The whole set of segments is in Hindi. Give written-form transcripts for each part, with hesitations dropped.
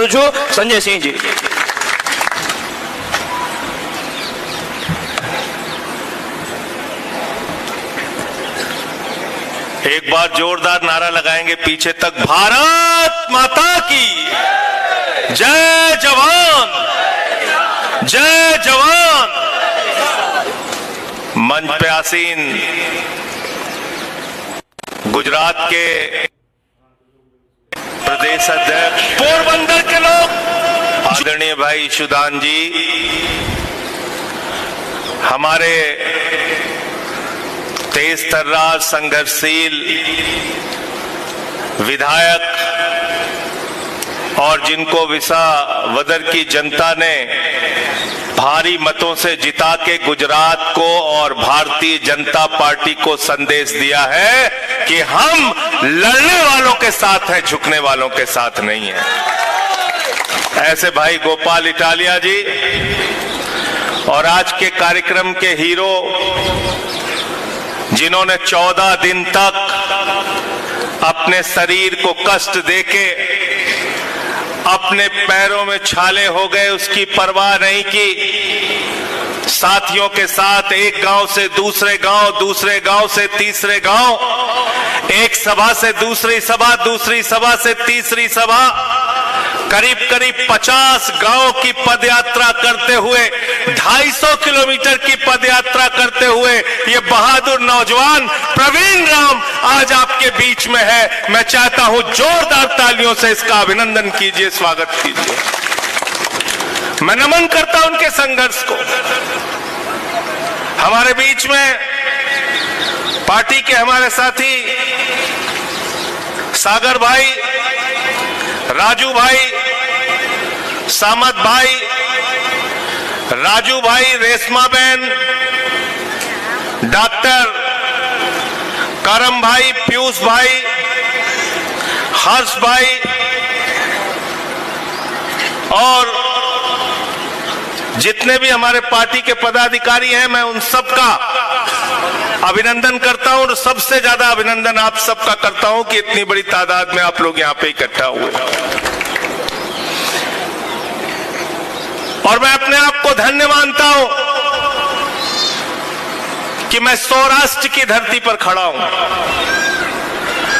करूं છું સંજય સિંહજી। एक बार जोरदार नारा लगाएंगे पीछे तक, भारत माता की जय जवान, जय जवान। मंच पे आसीन गुजरात के प्रदेश अध्यक्ष, पोरबंदर के लोग, आदरणीय भाई सुदान जी, हमारे तेज तर्रार संघर्षशील विधायक और जिनको विसावदर की जनता ने भारी मतों से जिता के गुजरात को और भारतीय जनता पार्टी को संदेश दिया है कि हम लड़ने वालों के साथ हैं, झुकने वालों के साथ नहीं है। ऐसे भाई गोपाल इटालिया जी और आज के कार्यक्रम के हीरो, जिन्होंने 14 दिन तक अपने शरीर को कष्ट देके अपने पैरों में छाले हो गए उसकी परवाह नहीं की, साथियों के साथ एक गांव से दूसरे गांव, दूसरे गांव से तीसरे गांव, एक सभा से दूसरी सभा, दूसरी सभा से तीसरी सभा, करीब करीब 50 गांव की पदयात्रा करते हुए, 250 किलोमीटर की पदयात्रा करते हुए ये बहादुर नौजवान प्रवीण राम आज आपके बीच में है। मैं चाहता हूं जोरदार तालियों से इसका अभिनंदन कीजिए, स्वागत कीजिए। मैं नमन करता हूं उनके संघर्ष को। हमारे बीच में पार्टी के हमारे साथी सागर भाई, राजू भाई, सामत भाई, राजू भाई, रेशमा बहन, डॉक्टर करम भाई, पीयूष भाई, हर्ष भाई और जितने भी हमारे पार्टी के पदाधिकारी हैं, मैं उन सबका अभिनंदन करता हूं और सबसे ज्यादा अभिनंदन आप सबका करता हूं कि इतनी बड़ी तादाद में आप लोग यहां पे इकट्ठा हुए। और मैं अपने आप को धन्य मानता हूं कि मैं सौराष्ट्र की धरती पर खड़ा हूं।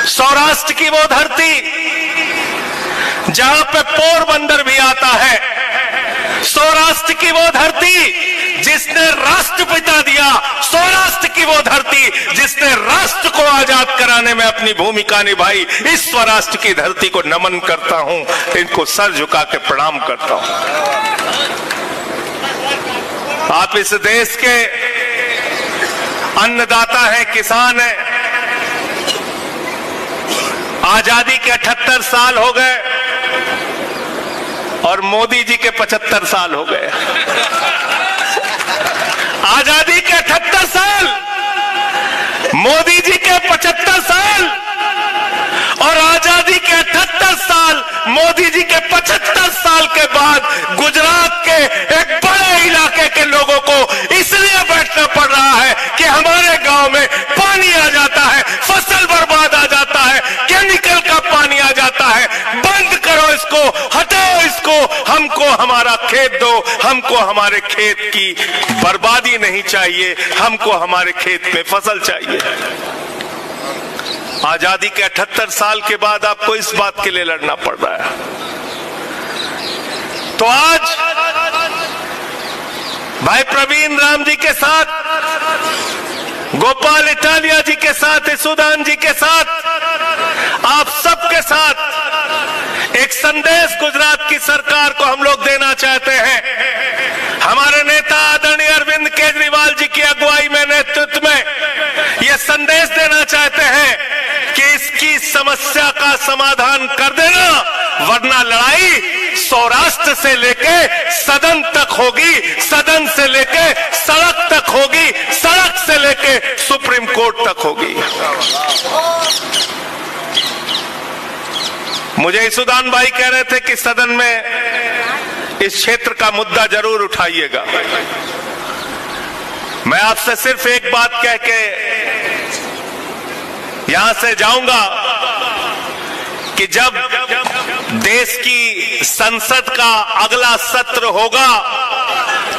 सौराष्ट्र की वो धरती जहां पे पोरबंदर भी आता है, सौराष्ट्र की वो धरती जिसने राष्ट्रपिता दिया, सौराष्ट्र की वो धरती जिसने राष्ट्र को आजाद कराने में अपनी भूमिका निभाई, इस स्वराष्ट्र की धरती को नमन करता हूं, इनको सर झुका के प्रणाम करता हूं। आप इस देश के अन्नदाता हैं, किसान हैं। आजादी के 78 साल हो गए और मोदी जी के 75 साल हो गए। आजादी के 78 साल, मोदी जी के 75 साल और आजादी के 78 साल, मोदी जी के 75 साल के बाद गुजरात के एक बड़े इलाके के लोगों को इसलिए बैठना पड़ रहा है कि हमारे गांव में पानी आ जाता है, फसल बर्बाद आ जाता है, केमिकल का पानी आ जाता है। बंद करो इसको, हटाओ इसको, हमको हमारा खेत दो, हमको हमारे खेत की बर्बादी नहीं चाहिए, हमको हमारे खेत में फसल चाहिए। आजादी के 78 साल के बाद आपको इस बात के लिए लड़ना पड़ रहा है। तो आज भाई प्रवीण राम जी के साथ, गोपाल इटालिया जी के साथ, सुदान जी के साथ, आप सबके साथ एक संदेश गुजरात की सरकार को हम लोग देना चाहते हैं। हमारे नेता आदरणीय अरविंद केजरीवाल जी की अगुवाई में, नेतृत्व में यह संदेश देना चाहते हैं कि इसकी समस्या का समाधान कर देना, वरना लड़ाई सौराष्ट्र से लेके सदन तक होगी, सदन से लेके सड़क तक होगी, सड़क से लेके सुप्रीम कोर्ट तक होगी। मुझे सुदान भाई कह रहे थे कि सदन में इस क्षेत्र का मुद्दा जरूर उठाइएगा। मैं आपसे सिर्फ एक बात कह के यहां से जाऊंगा कि जब देश की संसद का अगला सत्र होगा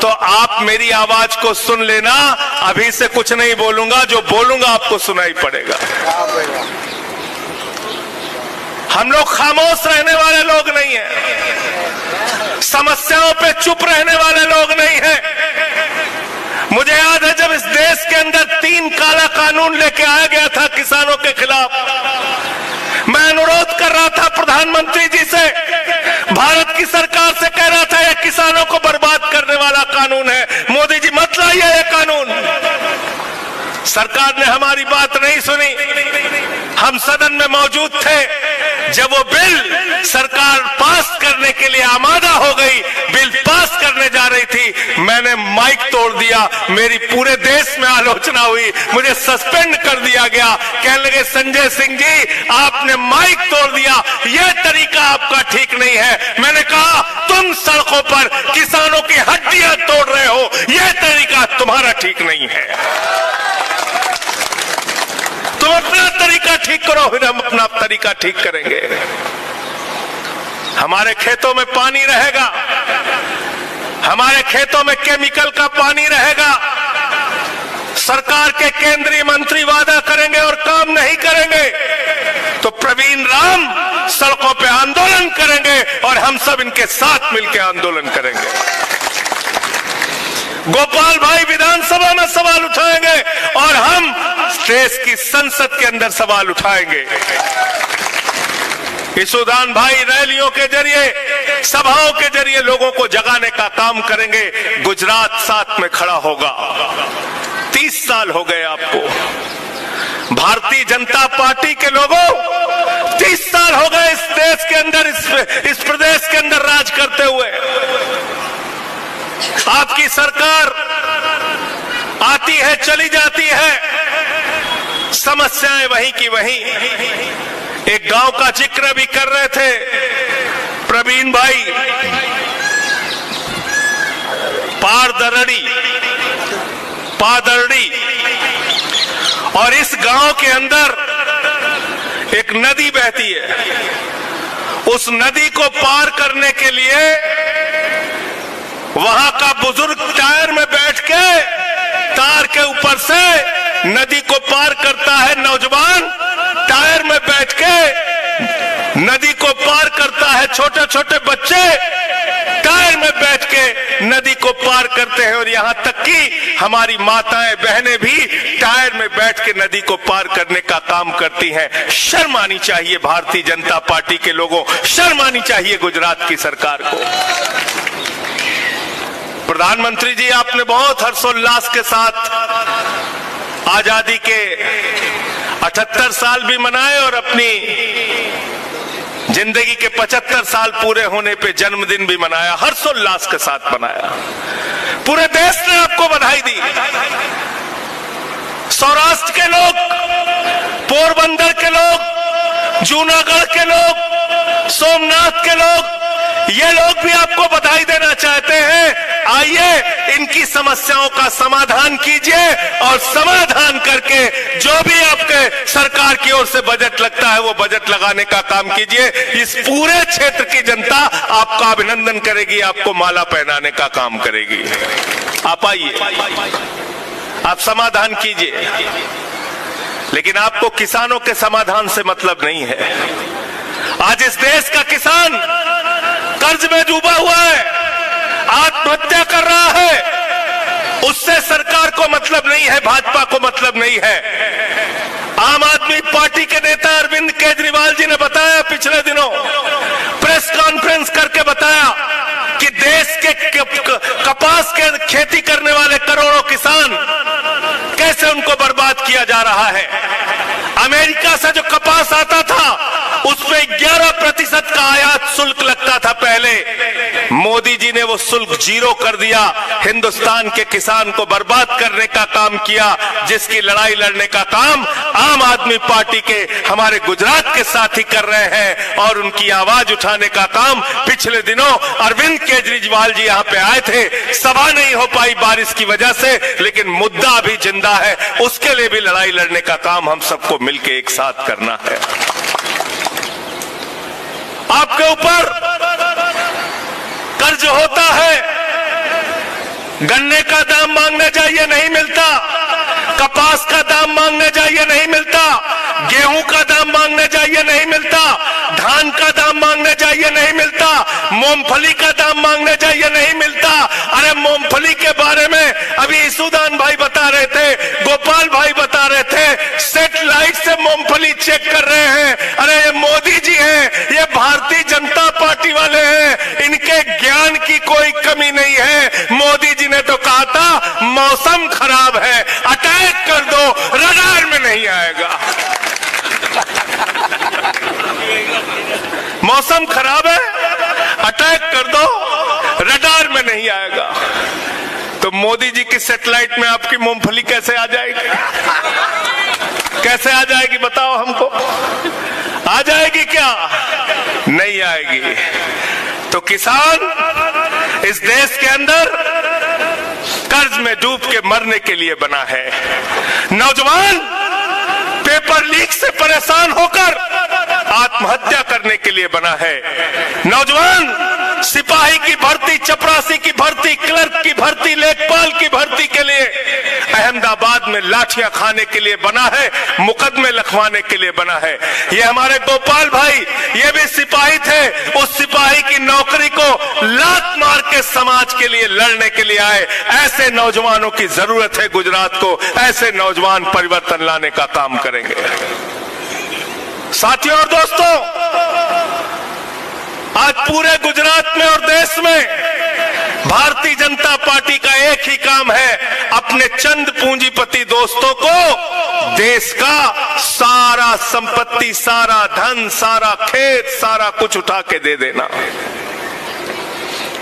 तो आप मेरी आवाज को सुन लेना। अभी से कुछ नहीं बोलूंगा, जो बोलूंगा आपको सुनाई पड़ेगा। हम लोग खामोश रहने वाले लोग नहीं हैं, समस्याओं पे चुप रहने वाले लोग नहीं हैं। मुझे याद है जब इस देश के अंदर 3 काला कानून लेके आया गया था किसानों के खिलाफ, मैं अनुरोध कर रहा था प्रधानमंत्री जी से, भारत की सरकार से कह रहा था यह किसानों को बर्बाद करने वाला कानून है, मोदी जी मत लाइए यह कानून। सरकार ने हमारी बात नहीं सुनी। हम सदन में मौजूद थे जब वो बिल सरकार पास करने के लिए आमादा हो गई, बिल पास करने जा रही थी, मैंने माइक तोड़ दिया। मेरी पूरे देश में आलोचना हुई, मुझे सस्पेंड कर दिया गया। कहने लगे संजय सिंह जी आपने माइक तोड़ दिया, यह तरीका आपका ठीक नहीं है। मैंने कहा तुम सड़कों पर किसानों की हड्डियां तोड़ रहे हो, यह तरीका तुम्हारा ठीक नहीं है। तुम अपना तरीका ठीक करो, फिर हम अपना तरीका ठीक करेंगे। हमारे खेतों में पानी रहेगा, हमारे खेतों में केमिकल का पानी रहेगा। सरकार के केंद्रीय मंत्री वादा करेंगे और काम नहीं करेंगे तो प्रवीण राम सड़कों पे आंदोलन करेंगे और हम सब इनके साथ मिलकर आंदोलन करेंगे। गोपाल भाई विधानसभा में सवाल उठाएंगे और हम देश की संसद के अंदर सवाल उठाएंगे। ईसुदान भाई रैलियों के जरिए, सभाओं के जरिए लोगों को जगाने का काम करेंगे। गुजरात साथ में खड़ा होगा। 30 साल हो गए आपको, भारतीय जनता पार्टी के लोगों 30 साल हो गए इस देश के अंदर, इस प्रदेश के अंदर राज करते हुए। आपकी सरकार आती है चली जाती है, समस्याएं वहीं की वहीं। एक गांव का जिक्र भी कर रहे थे प्रवीण भाई, पादरड़ी, और इस गांव के अंदर एक नदी बहती है। उस नदी को पार करने के लिए वहां का बुजुर्ग टायर में बैठ के तार के ऊपर से नदी को पार करता है। नौजवान टायर में बैठ के नदी को पार करता है। छोटे छोटे बच्चे टायर में बैठ के नदी को पार करते हैं और यहां तक कि हमारी माताएं बहनें भी टायर में बैठ के नदी को पार करने का काम करती हैं। शर्म आनी चाहिए भारतीय जनता पार्टी के लोगों, शर्म आनी चाहिए गुजरात की सरकार को। प्रधानमंत्री जी आपने बहुत हर्षोल्लास के साथ आजादी के 78 साल भी मनाए और अपनी जिंदगी के 75 साल पूरे होने पे जन्मदिन भी मनाया, हर्षोल्लास के साथ मनाया। पूरे देश ने आपको बधाई दी। सौराष्ट्र के लोग, पोरबंदर के लोग, जूनागढ़ के लोग, सोमनाथ के लोग, ये लोग भी आपको बधाई देना चाहते हैं। आइए इनकी समस्याओं का समाधान कीजिए और समाधान करके जो भी आपके सरकार की ओर से बजट लगता है वो बजट लगाने का काम कीजिए। इस पूरे क्षेत्र की जनता आपका अभिनंदन करेगी, आपको माला पहनाने का काम करेगी। आप आइए, आप समाधान कीजिए, लेकिन आपको किसानों के समाधान से मतलब नहीं है। आज इस देश का किसान कर्ज में डूबा हुआ है, आत्महत्या कर रहा है, उससे सरकार को मतलब नहीं है, भाजपा को मतलब नहीं है। आम आदमी पार्टी के नेता अरविंद केजरीवाल जी ने बताया पिछले दिनों, प्रेस कॉन्फ्रेंस करके बताया कि देश के कपास के खेती करने वाले करोड़ों किसान कैसे उनको बर्बाद किया जा रहा है। अमेरिका से जो कपास आता था उसमें 11% का आयात शुल्क लगता था पहले, मोदी जी ने वो शुल्क 0 कर दिया। हिंदुस्तान के किसान को बर्बाद करने का काम किया, जिसकी लड़ाई लड़ने का काम आम आदमी पार्टी के हमारे गुजरात के साथी कर रहे हैं और उनकी आवाज उठाने का काम पिछले दिनों अरविंद केजरीवाल जी यहाँ पे आए थे। सभा नहीं हो पाई बारिश की वजह से, लेकिन मुद्दा अभी जिंदा है, उसके लिए भी लड़ाई लड़ने का काम हम सबको मिलकर एक साथ करना है। आपके ऊपर कर्ज होता है, गन्ने का दाम मांगने जाइए नहीं मिलता, कपास का दाम मांगने जाइए नहीं मिलता, गेहूं का दाम मांगने जाइए नहीं मिलता, धान का दाम मांगने जाइए नहीं मिलता, मूंगफली का दाम मांगने जाइए नहीं मिलता। अरे मूंगफली के बारे में अभी ईसुदान भाई बता रहे थे, गोपाल भाई बता रहे थे, सैटेलाइट से मूंगफली चेक कर रहे हैं। अरे ये मोदी जी हैं, ये भारतीय जनता पार्टी वाले हैं, इनके ज्ञान की कोई कमी नहीं है। मोदी जी ने तो कहा था मौसम खराब है, अटैक कर दो, रडार में नहीं आएगा। मौसम खराब है, अटैक कर दो, रडार में नहीं आएगा। तो मोदी जी की सैटेलाइट में आपकी मूंगफली कैसे आ जाएगी? कैसे आ जाएगी बताओ हमको? आ जाएगी क्या? नहीं आएगी। तो किसान इस देश के अंदर कर्ज में डूब के मरने के लिए बना है। नौजवान पेपर लीक से परेशान होकर आत्महत्या करने के लिए बना है। नौजवान सिपाही की भर्ती, चपरासी की भर्ती, क्लर्क की भर्ती, लेखपाल की भर्ती के लिए अहमदाबाद में लाठियां खाने के लिए बना है, मुकदमे लिखवाने के लिए बना है। ये हमारे गोपाल भाई, ये भी सिपाही थे, उस सिपाही की नौकरी को लात मार के समाज के लिए लड़ने के लिए आए। ऐसे नौजवानों की जरूरत है गुजरात को, ऐसे नौजवान परिवर्तन लाने का काम करेंगे। साथियों और दोस्तों, आज पूरे गुजरात में और देश में भारतीय जनता पार्टी का एक ही काम है, अपने चंद पूंजीपति दोस्तों को देश का सारा संपत्ति, सारा धन, सारा खेत, सारा कुछ उठा के दे देना।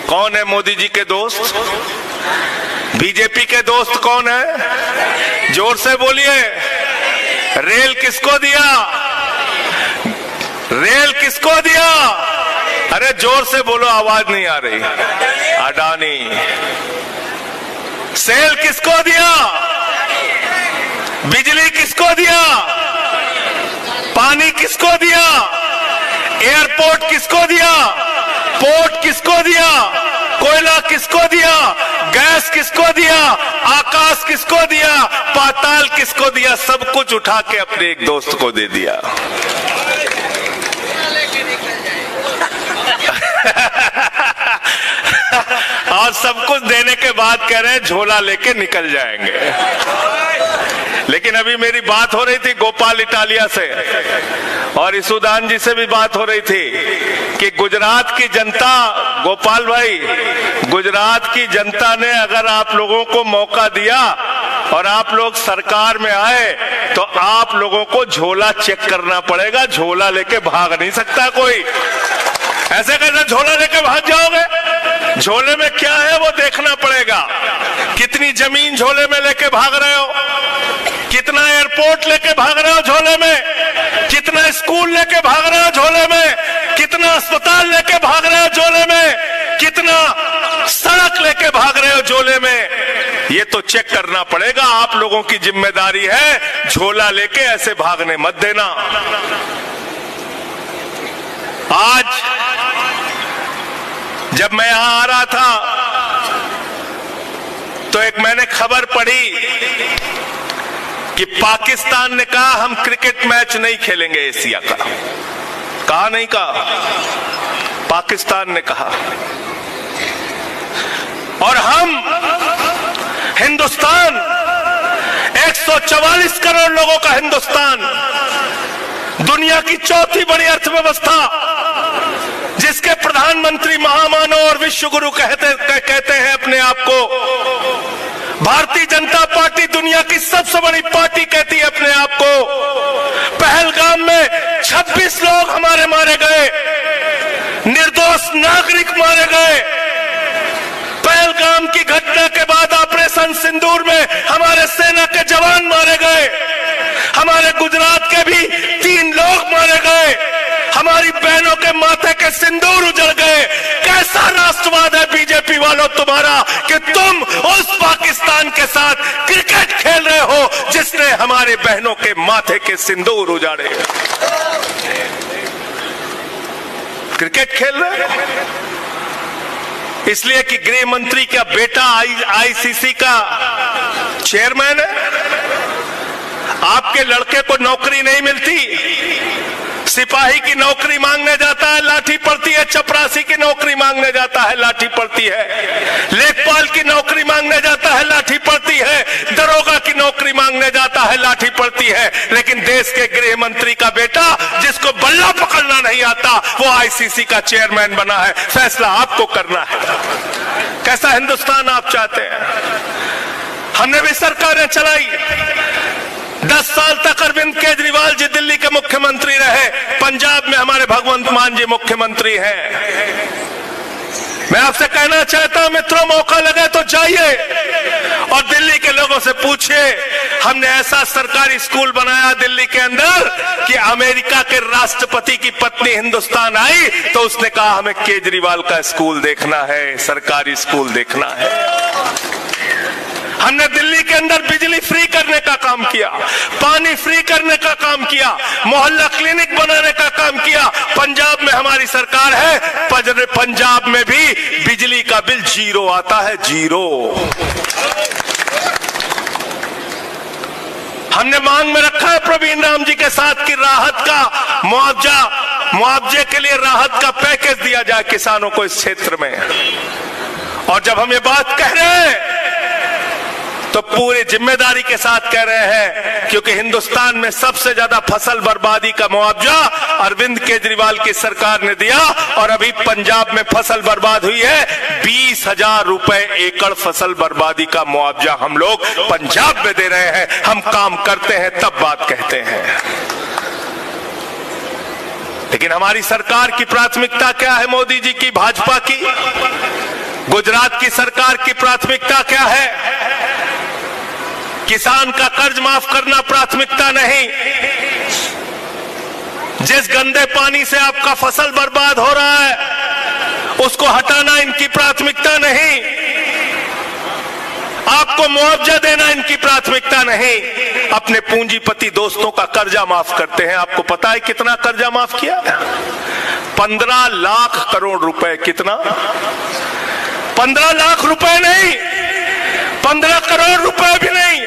कौन है मोदी जी के दोस्त? बीजेपी के दोस्त कौन है? जोर से बोलिए। रेल किसको दिया? रेल किसको दिया? अरे जोर से बोलो, आवाज नहीं आ रही। अडानी। सेल किसको दिया? बिजली किसको दिया? पानी किसको दिया? एयरपोर्ट किसको दिया? पोर्ट किसको दिया? कोयला किसको दिया? गैस किसको दिया? आकाश किसको दिया? पाताल किसको दिया? सब कुछ उठा के अपने एक दोस्त को दे दिया। और सब कुछ देने के बाद कह रहे हैं झोला लेके निकल जाएंगे। लेकिन अभी मेरी बात हो रही थी गोपाल इटालिया से और ईसुदान जी से भी बात हो रही थी कि गुजरात की जनता, गोपाल भाई, गुजरात की जनता ने अगर आप लोगों को मौका दिया और आप लोग सरकार में आए तो आप लोगों को झोला चेक करना पड़ेगा। झोला लेके भाग नहीं सकता कोई। ऐसे कैसे झोला लेके भाग जाओगे? झोले में क्या है वो देखना पड़ेगा। कितनी जमीन झोले में लेके भाग रहे हो? कितना एयरपोर्ट लेके भाग रहे हो झोले में? कितना स्कूल लेके भाग रहे हो झोले में? कितना अस्पताल लेके भाग रहे हो झोले में? कितना सड़क लेके भाग रहे हो झोले में? ये तो चेक करना पड़ेगा। आप लोगों की जिम्मेदारी है, झोला लेके ऐसे भागने मत देना। आज जब मैं यहां आ रहा था तो एक मैंने खबर पढ़ी कि पाकिस्तान ने कहा हम क्रिकेट मैच नहीं खेलेंगे एशिया का। कहा नहीं कहा? पाकिस्तान ने कहा। और हम हिंदुस्तान, 144 करोड़ लोगों का हिंदुस्तान, दुनिया की चौथी बड़ी अर्थव्यवस्था, जिसके प्रधानमंत्री महामानव और विश्व गुरु कहते हैं अपने आप को। भारतीय जनता पार्टी दुनिया की सबसे बड़ी पार्टी कहती है अपने आप को। पहलगाम में 26 लोग हमारे मारे गए, निर्दोष नागरिक मारे गए। पहलगाम की घटना के बाद ऑपरेशन सिंदूर में हमारे सेना के जवान मारे गए। हमारे गुजरात के भी 3 लोग मारे गए। हमारी बहनों के माथे के सिंदूर उजड़ गए। कैसा राष्ट्रवाद है बीजेपी वालों तुम्हारा कि तुम उस पाकिस्तान के साथ क्रिकेट खेल रहे हो जिसने हमारे बहनों के माथे के सिंदूर उजाड़े। क्रिकेट खेल रहे हैं, इसलिए कि गृह मंत्री का बेटा आईसीसी का चेयरमैन है। आपके लड़के को नौकरी नहीं मिलती, सिपाही की नौकरी मांगने जाता है, लाठी पड़ती है। चपरासी की नौकरी मांगने जाता है, लाठी पड़ती है। लेखपाल की नौकरी मांगने जाता है, लाठी पड़ती है। दरोगा की नौकरी मांगने जाता है, लाठी पड़ती है। लेकिन देश के गृह मंत्री का बेटा, जिसको बल्ला पकड़ना नहीं आता, वो आईसीसी का चेयरमैन बना है। फैसला आपको करना है, कैसा हिंदुस्तान आप चाहते हैं। हमने भी सरकारें चलाई, 10 साल तक अरविंद केजरीवाल जी दिल्ली के मुख्यमंत्री रहे, पंजाब में हमारे भगवंत मान जी मुख्यमंत्री हैं। मैं आपसे कहना चाहता हूं मित्रों, मौका लगे तो जाइए और दिल्ली के लोगों से पूछिए। हमने ऐसा सरकारी स्कूल बनाया दिल्ली के अंदर कि अमेरिका के राष्ट्रपति की पत्नी हिंदुस्तान आई तो उसने कहा हमें केजरीवाल का स्कूल देखना है, सरकारी स्कूल देखना है। हमने दिल्ली के अंदर बिजली फ्री करने का काम किया, पानी फ्री करने का काम किया, मोहल्ला क्लिनिक बनाने का काम किया। पंजाब में हमारी सरकार है, पंजाब में भी बिजली का बिल 0 आता है, 0। हमने मांग में रखा है प्रवीण राम जी के साथ कि राहत का मुआवजे के लिए राहत का पैकेज दिया जाए किसानों को इस क्षेत्र में। और जब हम ये बात कह रहे हैं तो पूरी जिम्मेदारी के साथ कह रहे हैं, क्योंकि हिंदुस्तान में सबसे ज्यादा फसल बर्बादी का मुआवजा अरविंद केजरीवाल की सरकार ने दिया। और अभी पंजाब में फसल बर्बाद हुई है, 20,000 रुपए एकड़ फसल बर्बादी का मुआवजा हम लोग पंजाब में दे रहे हैं। हम काम करते हैं तब बात कहते हैं। लेकिन हमारी सरकार की प्राथमिकता क्या है, मोदी जी की, भाजपा की? गुजरात की सरकार की प्राथमिकता क्या है? किसान का कर्ज माफ करना प्राथमिकता नहीं। जिस गंदे पानी से आपका फसल बर्बाद हो रहा है उसको हटाना इनकी प्राथमिकता नहीं। आपको मुआवजा देना इनकी प्राथमिकता नहीं। अपने पूंजीपति दोस्तों का कर्जा माफ करते हैं। आपको पता है कितना कर्जा माफ किया? 15 लाख करोड़ रुपए। कितना? 15 लाख रुपए नहीं, 15 करोड़ रुपए भी नहीं,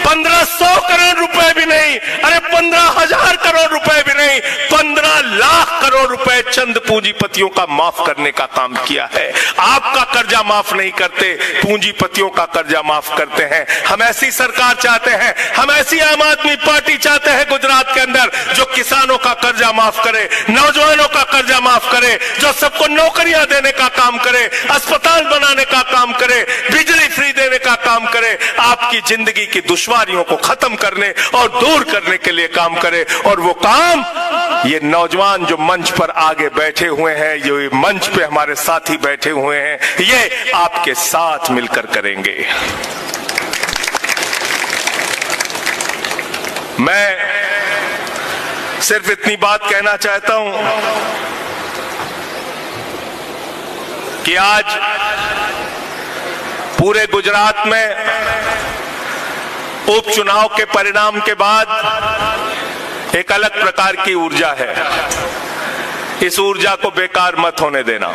1500 करोड़ रुपए भी नहीं, अरे 15,000 करोड़ रुपए भी नहीं, 15 लाख करोड़ रुपए चंद पूंजीपतियों का माफ करने का काम किया है। आपका कर्जा माफ नहीं करते, पूंजीपतियों का कर्जा माफ करते हैं। हम ऐसी सरकार चाहते हैं, हम ऐसी आम आदमी पार्टी चाहते हैं गुजरात के अंदर जो किसानों का कर्जा माफ करे, नौजवानों का कर्जा माफ करे, जो सबको नौकरियां देने का काम करे, अस्पताल बनाने का काम करे, बिजली फ्री देने का काम करे, आपकी जिंदगी की दुश्वारियों को खत्म करने और दूर करने के लिए काम करे। और वो काम ये नौजवान जो मंच पर आगे बैठे हुए हैं, जो ये मंच पे हमारे साथी बैठे हुए हैं, ये आपके साथ मिलकर करेंगे। मैं सिर्फ इतनी बात कहना चाहता हूं कि आज पूरे गुजरात में उपचुनाव के परिणाम के बाद एक अलग प्रकार की ऊर्जा है। इस ऊर्जा को बेकार मत होने देना।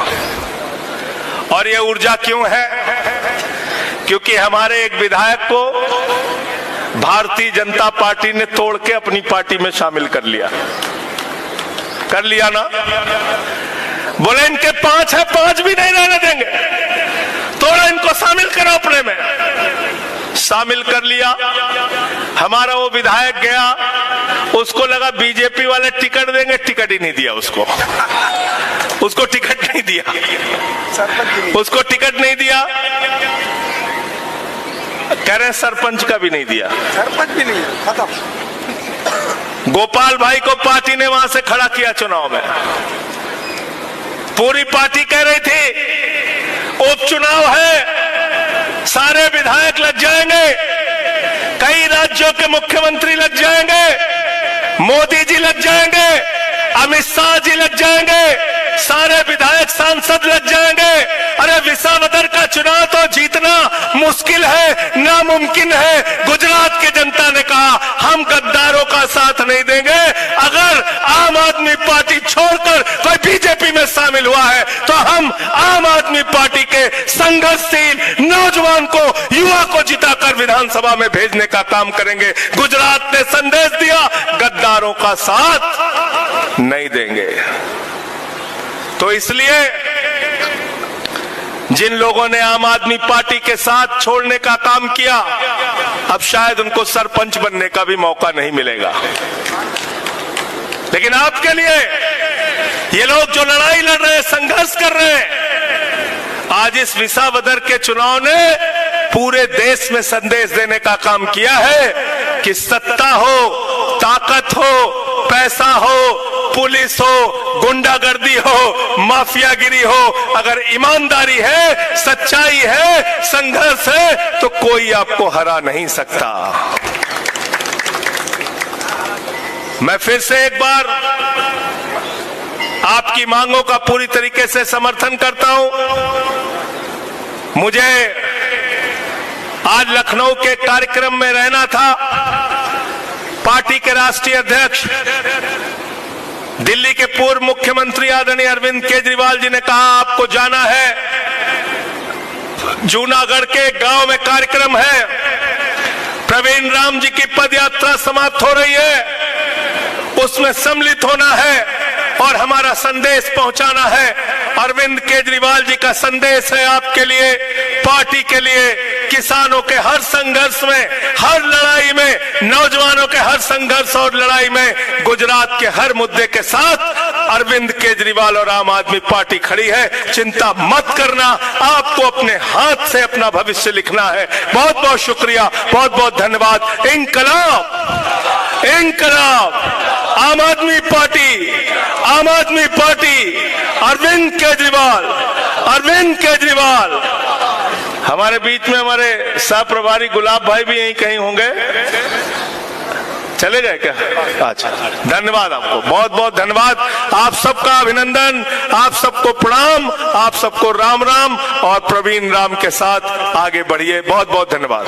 और यह ऊर्जा क्यों है? क्योंकि हमारे एक विधायक को भारतीय जनता पार्टी ने तोड़ के अपनी पार्टी में शामिल कर लिया ना। बोले इनके 5 है, 5 भी नहीं रहने देंगे, तोड़ा, इनको शामिल करो अपने में। शामिल कर लिया। हमारा वो विधायक गया, उसको लगा बीजेपी वाले टिकट देंगे, टिकट ही नहीं दिया उसको टिकट नहीं दिया, उसको टिकट नहीं दिया। कह रहे हैं सरपंच का भी नहीं दिया, सरपंच भी नहीं, खत्म। गोपाल भाई को पार्टी ने वहां से खड़ा किया चुनाव में। पूरी पार्टी कह रही थी उपचुनाव है, सारे विधायक लग जाएंगे, कई राज्यों के मुख्यमंत्री लग जाएंगे, मोदी जी लग जाएंगे, अमित शाह जी लग जाएंगे, सारे विधायक सांसद लग जाएंगे। अरे विसावदर का चुनाव तो जीतना मुश्किल है, नामुमकिन है। गुजरात की जनता ने कहा हम गद्दारों का साथ नहीं देंगे। अगर आम आदमी पार्टी छोड़कर कोई बीजेपी में शामिल हुआ है तो हम आम आदमी पार्टी के संघर्षशील नौजवान को, युवा को जिताकर विधानसभा में भेजने का काम करेंगे। गुजरात ने संदेश दिया, गद्दारों का साथ नहीं देंगे। तो इसलिए जिन लोगों ने आम आदमी पार्टी के साथ छोड़ने का काम किया, अब शायद उनको सरपंच बनने का भी मौका नहीं मिलेगा। लेकिन आपके लिए ये लोग जो लड़ाई लड़ रहे हैं, संघर्ष कर रहे हैं, आज इस विसावदर के चुनाव ने पूरे देश में संदेश देने का काम किया है कि सत्ता हो, ताकत हो, पैसा हो, पुलिस हो, गुंडागर्दी हो, माफियागिरी हो, अगर ईमानदारी है, सच्चाई है, संघर्ष है, तो कोई आपको हरा नहीं सकता। मैं फिर से एक बार आपकी मांगों का पूरी तरीके से समर्थन करता हूं। मुझे आज लखनऊ के कार्यक्रम में रहना था। पार्टी के राष्ट्रीय अध्यक्ष, दिल्ली के पूर्व मुख्यमंत्री आदरणीय अरविंद केजरीवाल जी ने कहा आपको जाना है। जूनागढ़ के गांव में कार्यक्रम है, प्रवीण राम जी की पदयात्रा समाप्त हो रही है, उसमें सम्मिलित होना है और हमारा संदेश पहुंचाना है। अरविंद केजरीवाल जी का संदेश है आपके लिए, पार्टी के लिए, किसानों के हर संघर्ष में, हर लड़ाई में, नौजवानों के हर संघर्ष और लड़ाई में, गुजरात के हर मुद्दे के साथ अरविंद केजरीवाल और आम आदमी पार्टी खड़ी है। चिंता मत करना, आपको अपने हाथ से अपना भविष्य लिखना है। बहुत बहुत शुक्रिया, बहुत बहुत धन्यवाद। इंकलाब, इंकलाब, आम आदमी पार्टी, आम आदमी पार्टी, अरविंद केजरीवाल, अरविंद केजरीवाल। हमारे बीच में हमारे सह प्रभारी गुलाब भाई भी यहीं कहीं होंगे, चले गए क्या? अच्छा, धन्यवाद आपको, बहुत बहुत धन्यवाद। आप सबका अभिनंदन, आप सबको प्रणाम, आप सबको राम राम, और प्रवीण राम के साथ आगे बढ़िए। बहुत बहुत धन्यवाद।